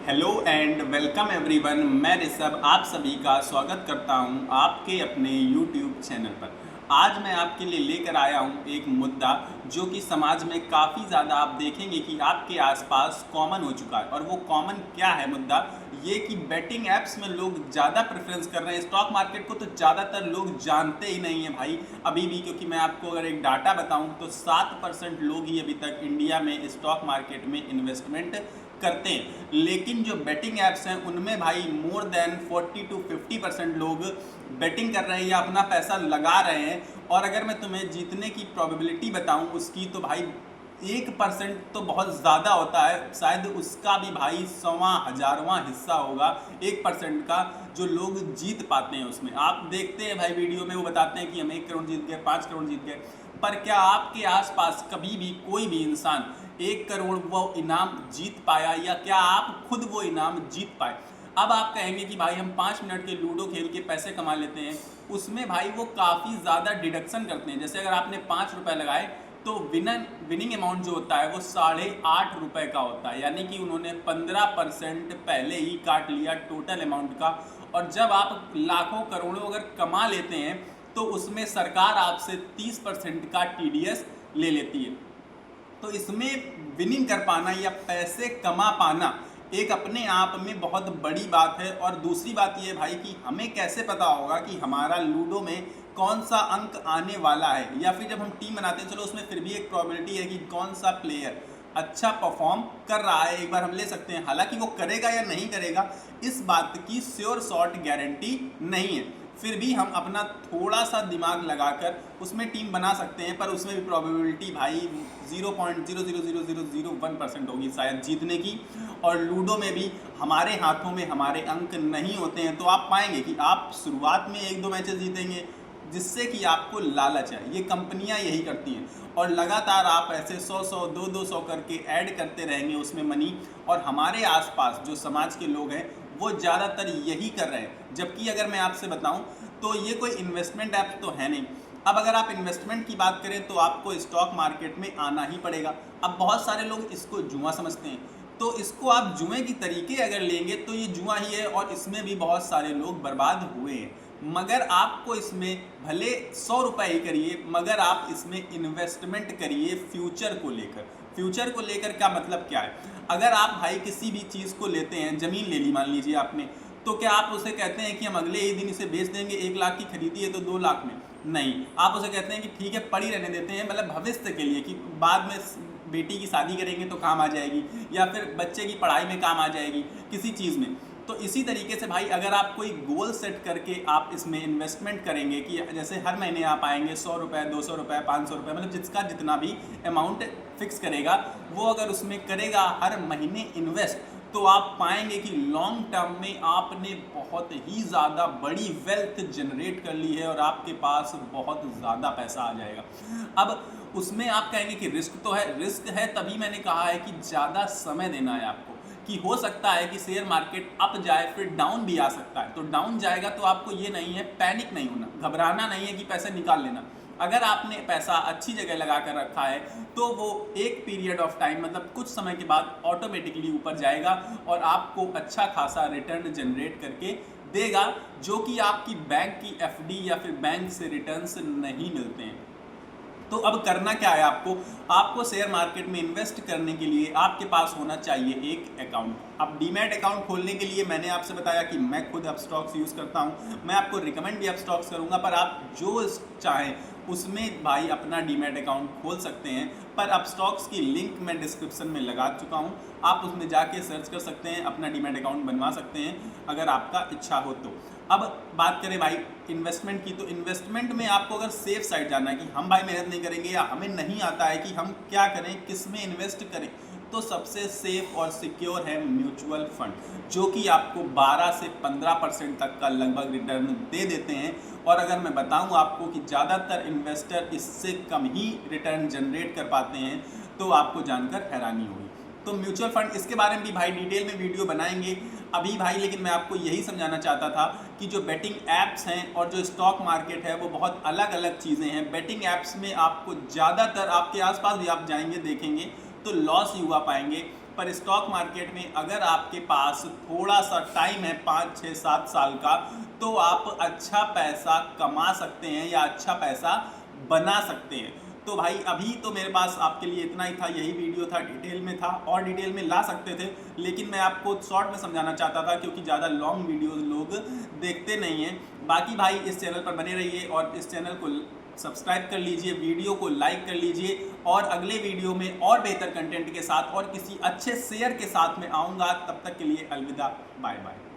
Hello and welcome everyone. मैं ऋषभ आप सभी का स्वागत करता हूं आपके अपने यूट्यूब चैनल पर। आज मैं आपके लिए लेकर आया हूं एक मुद्दा जो कि समाज में काफ़ी ज़्यादा आप देखेंगे कि आपके आसपास कॉमन हो चुका है। और वो कॉमन क्या है मुद्दा, ये कि बेटिंग ऐप्स में लोग ज़्यादा प्रेफरेंस कर रहे हैं। स्टॉक मार्केट को तो ज़्यादातर लोग जानते ही नहीं है भाई अभी भी, क्योंकि मैं आपको अगर एक डाटा बताऊं तो 7% लोग ही अभी तक इंडिया में स्टॉक मार्केट में इन्वेस्टमेंट करते हैं। लेकिन जो बेटिंग ऐप्स हैं उनमें भाई मोर देन 40 to 50% लोग बेटिंग कर रहे हैं या अपना पैसा लगा रहे हैं। और अगर मैं तुम्हें जीतने की प्रोबेबिलिटी बताऊं उसकी, तो भाई 1% तो बहुत ज़्यादा होता है, शायद उसका भी भाई 100वां हिस्सा होगा 1% का जो लोग जीत पाते हैं उसमें। आप देखते हैं भाई वीडियो में वो बताते हैं कि हम 1 करोड़ जीत गए, 5 करोड़ जीत गए, पर क्या आपके आसपास कभी भी कोई भी इंसान 1 करोड़ वो इनाम जीत पाया, या क्या आप खुद वो इनाम जीत पाए? अब आप कहेंगे कि भाई हम 5 मिनट के लूडो खेल के पैसे कमा लेते हैं, उसमें भाई वो काफ़ी ज़्यादा डिडक्शन करते हैं। जैसे अगर आपने 5 रुपये लगाए तो विनिंग अमाउंट जो होता है वो 8.5 रुपये का होता है, यानी कि उन्होंने 15% पहले ही काट लिया टोटल अमाउंट का। और जब आप लाखों करोड़ों अगर कमा लेते हैं तो उसमें सरकार आपसे 30% का टीडीएस ले लेती है। तो इसमें विनिंग कर पाना या पैसे कमा पाना एक अपने आप में बहुत बड़ी बात है। और दूसरी बात ये भाई कि हमें कैसे पता होगा कि हमारा लूडो में कौन सा अंक आने वाला है, या फिर जब हम टीम बनाते हैं, चलो उसमें फिर भी एक प्रोबेबिलिटी है कि कौन सा प्लेयर अच्छा परफॉर्म कर रहा है, एक बार हम ले सकते हैं। हालांकि वो करेगा या नहीं करेगा इस बात की श्योर शॉट गारंटी नहीं है, फिर भी हम अपना थोड़ा सा दिमाग लगाकर उसमें टीम बना सकते हैं। पर उसमें भी प्रोबेबिलिटी भाई 0.0000001% होगी शायद जीतने की। और लूडो में भी हमारे हाथों में हमारे अंक नहीं होते हैं, तो आप पाएंगे कि आप शुरुआत में 1-2 मैचेस जीतेंगे जिससे कि आपको लालच है। ये कंपनियां यही करती हैं और लगातार आप ऐसे 100-100 200 करके ऐड करते रहेंगे उसमें मनी। और हमारे आसपास जो समाज के लोग हैं वो ज़्यादातर यही कर रहे हैं। जबकि अगर मैं आपसे बताऊं तो ये कोई इन्वेस्टमेंट ऐप तो है नहीं। अब अगर आप इन्वेस्टमेंट की बात करें तो आपको स्टॉक मार्केट में आना ही पड़ेगा। अब बहुत सारे लोग इसको जुआ समझते हैं, तो इसको आप जुए की तरीके अगर लेंगे तो ये जुआ ही है, और इसमें भी बहुत सारे लोग बर्बाद हुए हैं। मगर आपको इसमें भले 100 रुपये ही करिए, मगर आप इसमें इन्वेस्टमेंट करिए फ्यूचर को लेकर। फ्यूचर को लेकर क्या मतलब क्या है? अगर आप भाई किसी भी चीज़ को लेते हैं, ज़मीन ले ली मान लीजिए आपने, तो क्या आप उसे कहते हैं कि हम अगले ही दिन इसे बेच देंगे, 1 लाख की खरीदी है तो 2 लाख में? नहीं, आप उसे कहते हैं कि ठीक है पड़ी रहने देते हैं, मतलब भविष्य के लिए कि बाद में बेटी की शादी करेंगे तो काम आ जाएगी, या फिर बच्चे की पढ़ाई में काम आ जाएगी, किसी चीज़ में। तो इसी तरीके से भाई अगर आप कोई गोल सेट करके आप इसमें इन्वेस्टमेंट करेंगे कि जैसे हर महीने आप आएंगे 100 रुपये, 200 रुपये, 500 रुपये, मतलब जिसका जितना भी अमाउंट फिक्स करेगा वो अगर उसमें करेगा हर महीने इन्वेस्ट, तो आप पाएंगे कि लॉन्ग टर्म में आपने बहुत ही ज़्यादा बड़ी वेल्थ जनरेट कर ली है और आपके पास बहुत ज़्यादा पैसा आ जाएगा। अब उसमें आप कहेंगे कि रिस्क तो है, रिस्क है तभी मैंने कहा है कि ज़्यादा समय देना है आपको। कि हो सकता है कि शेयर मार्केट अप जाए फिर डाउन भी आ सकता है, तो डाउन जाएगा तो आपको ये नहीं है, पैनिक नहीं होना, घबराना नहीं है कि पैसे निकाल लेना। अगर आपने पैसा अच्छी जगह लगा कर रखा है तो वो एक पीरियड ऑफ टाइम, मतलब कुछ समय के बाद ऑटोमेटिकली ऊपर जाएगा और आपको अच्छा खासा रिटर्न जनरेट करके देगा, जो कि आपकी बैंक की एफडी या फिर बैंक से रिटर्न्स नहीं मिलते हैं। तो अब करना क्या है आपको शेयर मार्केट में इन्वेस्ट करने के लिए आपके पास होना चाहिए एक अकाउंट। अब डीमैट अकाउंट खोलने के लिए मैंने आपसे बताया कि मैं खुद अपस्टॉक्स यूज़ करता हूं, मैं आपको रिकमेंड भी अपस्टॉक्स करूंगा, पर आप जो चाहें उसमें भाई अपना डीमैट अकाउंट खोल सकते हैं। पर अपस्टॉक्स की लिंक मैं डिस्क्रिप्शन में लगा चुका हूं, आप उसमें जाके सर्च कर सकते हैं, अपना डीमैट अकाउंट बनवा सकते हैं अगर आपका इच्छा हो तो। अब बात करें भाई इन्वेस्टमेंट की, तो इन्वेस्टमेंट में आपको अगर सेफ साइड जाना है कि हम भाई मेहनत नहीं करेंगे या हमें नहीं आता है कि हम क्या करें, किस में इन्वेस्ट करें, तो सबसे सेफ और सिक्योर है म्यूचुअल फंड, जो कि आपको 12 से 15% तक का लगभग रिटर्न दे देते हैं। और अगर मैं बताऊं आपको कि ज़्यादातर इन्वेस्टर इससे कम ही रिटर्न जनरेट कर पाते हैं, तो आपको जानकर हैरानी होगी। तो म्यूचुअल फंड, इसके बारे में भी भाई डिटेल में वीडियो बनाएंगे अभी भाई, लेकिन मैं आपको यही समझाना चाहता था कि जो बेटिंग ऐप्स हैं और जो स्टॉक मार्केट है वो बहुत अलग अलग चीज़ें हैं। बेटिंग ऐप्स में आपको ज़्यादातर, आपके आसपास भी आप जाएंगे देखेंगे तो लॉस ही हुआ पाएंगे। पर स्टॉक मार्केट में अगर आपके पास थोड़ा सा टाइम है 5, 6, 7 साल का, तो आप अच्छा पैसा कमा सकते हैं या अच्छा पैसा बना सकते हैं। तो भाई अभी तो मेरे पास आपके लिए इतना ही था, यही वीडियो था, डिटेल में था, और डिटेल में ला सकते थे, लेकिन मैं आपको शॉर्ट में समझाना चाहता था क्योंकि ज़्यादा लॉन्ग वीडियो लोग देखते नहीं हैं। बाकी भाई इस चैनल पर बने रहिए और इस चैनल को सब्सक्राइब कर लीजिए, वीडियो को लाइक कर लीजिए, और अगले वीडियो में और बेहतर कंटेंट के साथ और किसी अच्छे शेयर के साथ में आऊँगा। तब तक के लिए अलविदा, बाय बाय।